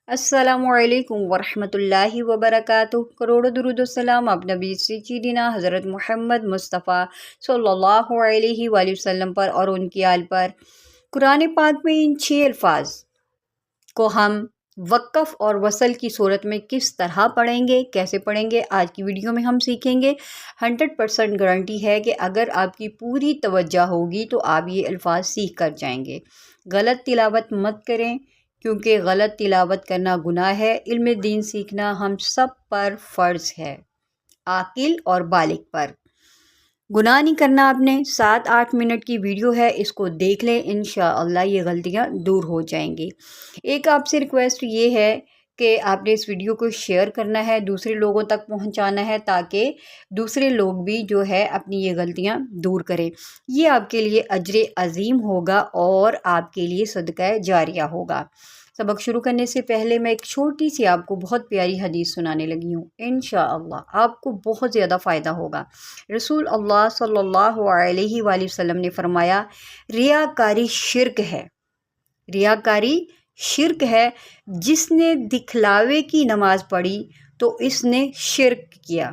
अस्सलामुअलैकुम वरहमतुल्लाहि वबरकातुह। करोड़ों दुरूद व सलाम आप नबी सैयदना हज़रत मोहम्मद मुस्तफ़ा सल्लल्लाहु अलैहि वसल्लम पर और उनकी आल पर। कुरान पाक में इन 6 अल्फाज को हम वक़्फ़ और वसल की सूरत में किस तरह पढ़ेंगे, कैसे पढ़ेंगे, आज की वीडियो में हम सीखेंगे। 100% गारंटी है कि अगर आपकी पूरी तवज्जो होगी तो आप ये अल्फाज सीख कर जाएंगे। गलत तिलावत मत करें, क्योंकि गलत तिलावत करना गुनाह है। इल्म दीन सीखना हम सब पर फ़र्ज़ है, आकिल और बालिग पर। गुनाह नहीं करना आपने। 7-8 मिनट की वीडियो है, इसको देख लें, इंशाअल्लाह ये गलतियाँ दूर हो जाएंगी। एक आपसे रिक्वेस्ट ये है कि आपने इस वीडियो को शेयर करना है, दूसरे लोगों तक पहुंचाना है, ताकि दूसरे लोग भी जो है अपनी ये गलतियां दूर करें। ये आपके लिए अजर अज़ीम होगा और आपके लिए सदका जारिया होगा। सबक शुरू करने से पहले मैं एक छोटी सी आपको बहुत प्यारी हदीस सुनाने लगी हूँ। इंशाअल्लाह आपको बहुत ज़्यादा फ़ायदा होगा। रसूल अल्लाह सल्लल्लाहु अलैहि वसल्लम ने फरमाया, रियाकारी शिर्क है। रियाकारी शिर्क है। जिसने दिखलावे की नमाज पढ़ी तो इसने शिर्क किया,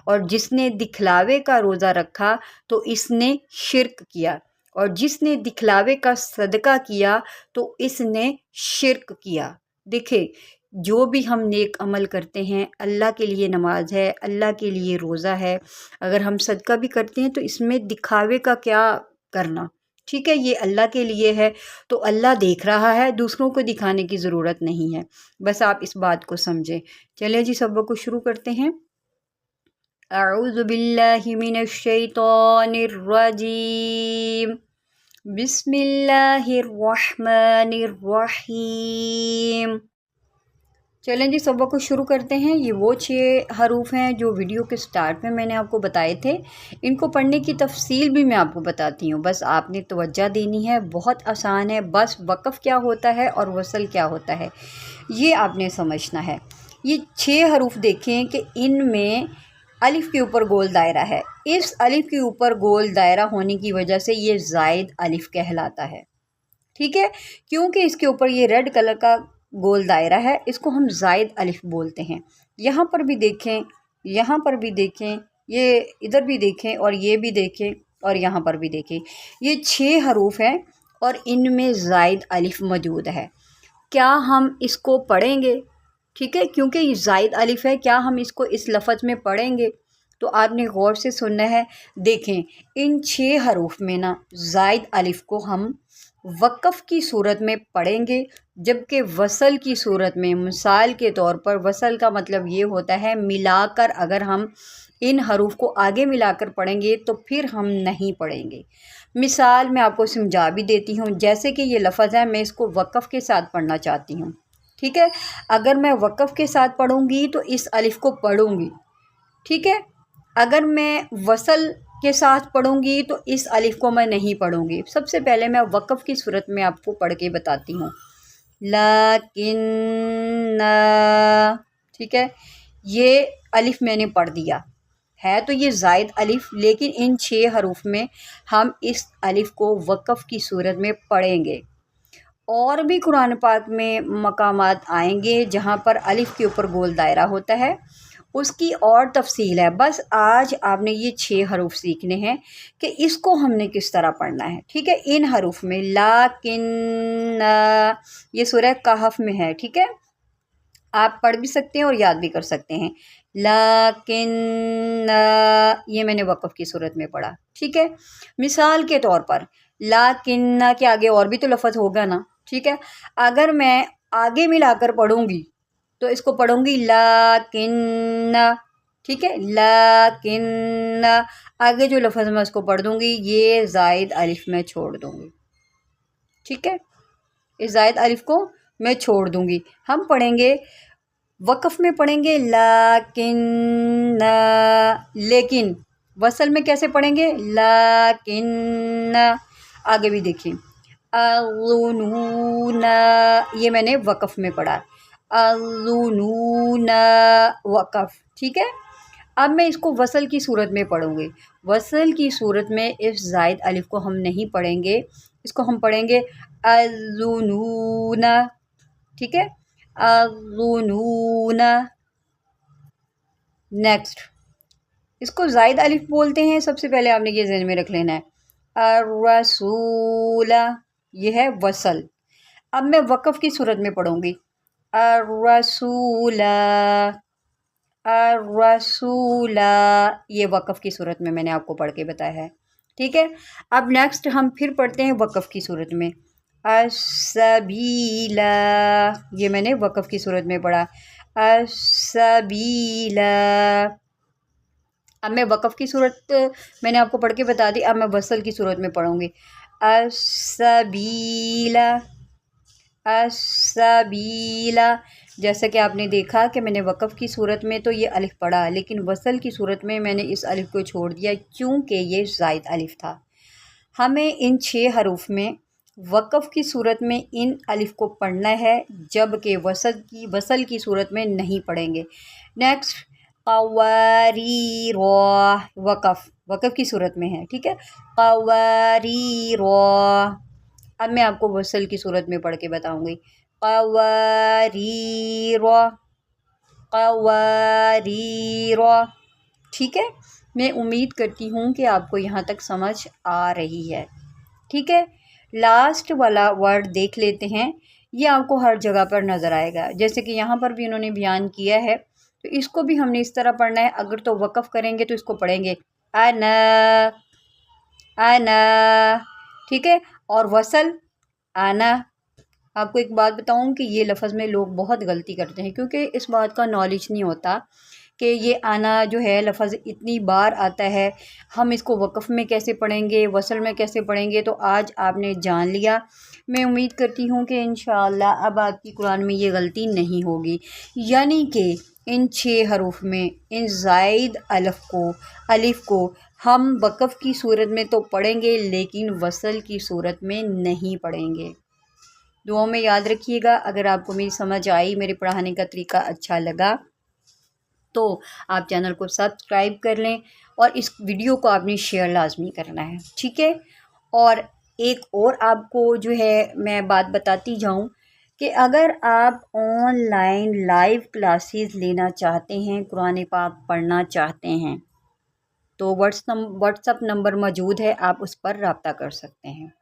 और जिसने दिखलावे का रोज़ा रखा तो इसने शिर्क किया, और जिसने दिखलावे का सदका किया तो इसने शिर्क किया। देखें, जो भी हम नेक अमल करते हैं, अल्लाह के लिए नमाज है, अल्लाह के लिए रोज़ा है, अगर हम सदका भी करते हैं तो इसमें दिखावे का क्या करना, ठीक है, ये अल्लाह के लिए है तो अल्लाह देख रहा है, दूसरों को दिखाने की ज़रूरत नहीं है। बस आप इस बात को समझें। चलिए जी, सबक को शुरू करते हैं। अऊज़ु बिल्लाहि मिनश शैतानिर रजीम, बिस्मिल्लाहिर रहमानिर रहीम। चलें जी, सबक को शुरू करते हैं। ये वो 6 हरूफ हैं जो वीडियो के स्टार्ट में मैंने आपको बताए थे। इनको पढ़ने की तफसील भी मैं आपको बताती हूँ, बस आपने तवज्जो देनी है। बहुत आसान है, बस वक़्फ़ क्या होता है और वसल क्या होता है ये आपने समझना है। ये 6 हरूफ देखें कि इनमें अलिफ़ के ऊपर गोल दायरा है। इस अलिफ़ के ऊपर गोल दायरा होने की वजह से ये ज़ायद अलिफ़ कहलाता है, ठीक है, क्योंकि इसके ऊपर ये रेड कलर का गोल दायरा है, इसको हम ज़ायद अलिफ बोलते हैं। यहाँ पर भी देखें, यहाँ पर भी देखें, ये इधर भी देखें, और ये भी देखें, और यहाँ पर भी देखें। ये 6 हरूफ हैं और इनमें ज़ायद अलिफ मौजूद है। क्या हम इसको पढ़ेंगे, ठीक है, क्योंकि ये ज़ायद अलिफ है, क्या हम इसको इस लफ्ज़ में पढ़ेंगे? तो आपने गौर से सुनना है। देखें, इन 6 हरूफ में ना ज़ायद अलिफ को हम वक़्फ़ की सूरत में पढ़ेंगे, जबकि वसल की सूरत में, मिसाल के तौर पर, वसल का मतलब ये होता है मिलाकर, अगर हम इन हरूफ को आगे मिलाकर पढ़ेंगे तो फिर हम नहीं पढ़ेंगे। मिसाल मैं आपको समझा भी देती हूँ। जैसे कि ये लफ्ज़ है, मैं इसको वक़्फ़ के साथ पढ़ना चाहती हूँ, ठीक है। अगर मैं वक़्फ़ के साथ पढ़ूँगी तो इस अलिफ़ को पढ़ूँगी, ठीक है। अगर मैं वसल के साथ पढ़ूँगी तो इस अलिफ़ को मैं नहीं पढ़ूँगी। सबसे पहले मैं वक़्फ़ की सूरत में आपको पढ़ के बताती हूँ। लाकिन, ठीक है, ये अलिफ़ मैंने पढ़ दिया है, तो ये ज़ायद अलिफ़, लेकिन इन 6 हरूफ में हम इस अलिफ़ को वक़्फ़ की सूरत में पढ़ेंगे। और भी कुरान पाक में मकामात आएंगे जहाँ पर अलिफ़ के ऊपर गोल दायरा होता है, उसकी और तफसील है। बस आज आपने ये 6 हरूफ सीखने हैं कि इसको हमने किस तरह पढ़ना है, ठीक है। इन हरूफ में लाकिन, ये सूरह कहफ में है, ठीक है, आप पढ़ भी सकते हैं और याद भी कर सकते हैं। लाकिन, ये मैंने वक़्फ़ की सूरत में पढ़ा, ठीक है। मिसाल के तौर पर, लाकिन के आगे और भी तो लफ्ज़ होगा ना, ठीक है। अगर मैं आगे मिलाकर पढ़ूँगी तो इसको पढ़ूँगी लाकिन, ठीक है, लाकिन। आगे जो लफ्ज़ मैं उसको पढ़ दूँगी, ये ज़ायद अलिफ़ मैं छोड़ दूँगी, ठीक है, इस ज़ायद अलिफ़ को मैं छोड़ दूँगी। हम पढ़ेंगे, वक़्फ़ में पढ़ेंगे लाकिन, लेकिन वसल में कैसे पढ़ेंगे? लाकिन। आगे भी देखिए, अज़ुनून, ये मैंने वक़्फ़ में पढ़ा, अज़ुनून वक़्फ़, ठीक है। अब मैं इसको वसल की सूरत में पढ़ूँगी। वसल की सूरत में इस ज़ायद अलिफ़ को हम नहीं पढ़ेंगे, इसको हम पढ़ेंगे अज़ुनून, ठीक है। अज़ुनून। नेक्स्ट, इसको ज़ायद अलिफ बोलते हैं, सबसे पहले आपने ये ज़हन में रख लेना है। अर्रसूल, ये है वसल। अब मैं वक़फ़ की सूरत में पढ़ूँगी। अर्रसूला, अर्रसूला, ये वक़फ़ की सूरत में मैंने आपको पढ़ के बताया है, ठीक है। अब नेक्स्ट हम फिर पढ़ते हैं वक़फ़ की सूरत में। अस्सबीला, ये मैंने वक़फ़ की सूरत में पढ़ा। अस्सबीला। अब मैं वक़फ़ की सूरत मैंने आपको पढ़ के बता दी, अब मैं वसल की सूरत में पढ़ूँगी। अस्सबीला, अस्सबीला। जैसा कि आपने देखा कि मैंने वक़फ़ की सूरत में तो ये अलिफ पढ़ा, लेकिन वसल की सूरत में मैंने इस अलिफ को छोड़ दिया क्योंकि ये ज़ायद अलिफ था। हमें इन 6 हरूफ में वक़फ़ की सूरत में इन अलिफ को पढ़ना है, जबकि वसल की सूरत में नहीं पढ़ेंगे। नेक्स्ट, क़वारीर, वक़फ़ की सूरत में है, ठीक है। क़वारीर। अब मैं आपको वसल की सूरत में पढ़ के बताऊँगी। क़वारीर, क़वारीर, ठीक है। मैं उम्मीद करती हूँ कि आपको यहाँ तक समझ आ रही है, ठीक है। लास्ट वाला वर्ड देख लेते हैं, ये आपको हर जगह पर नज़र आएगा, जैसे कि यहाँ पर भी उन्होंने बयान किया है, तो इसको भी हमने इस तरह पढ़ना है। अगर तो वक़फ़ करेंगे तो इसको पढ़ेंगे अना, अना, ठीक है। और वसल आना। आपको एक बात बताऊं कि ये लफ्ज़ में लोग बहुत गलती करते हैं, क्योंकि इस बात का नॉलेज नहीं होता कि ये आना जो है लफ्ज़ इतनी बार आता है, हम इसको वक़फ़ में कैसे पढ़ेंगे, वसल में कैसे पढ़ेंगे। तो आज आपने जान लिया। मैं उम्मीद करती हूँ कि इंशाअल्लाह अब आपकी कुरान में ये गलती नहीं होगी, यानी कि इन 6 हरूफ में इन ज़ायद अलिफ को हम वक़फ़ की सूरत में तो पढ़ेंगे, लेकिन वसल की सूरत में नहीं पढ़ेंगे। दुआओं में याद रखिएगा। अगर आपको मेरी समझ आई, मेरे पढ़ाने का तरीका अच्छा लगा, तो आप चैनल को सब्सक्राइब कर लें और इस वीडियो को आपने शेयर लाजमी करना है, ठीक है। और एक और आपको जो है मैं बात बताती जाऊं कि अगर आप ऑनलाइन लाइव क्लासेस लेना चाहते हैं, कुरान पाक पढ़ना चाहते हैं, तो व्हाट्सअप नंबर मौजूद है, आप उस पर रब्ता कर सकते हैं।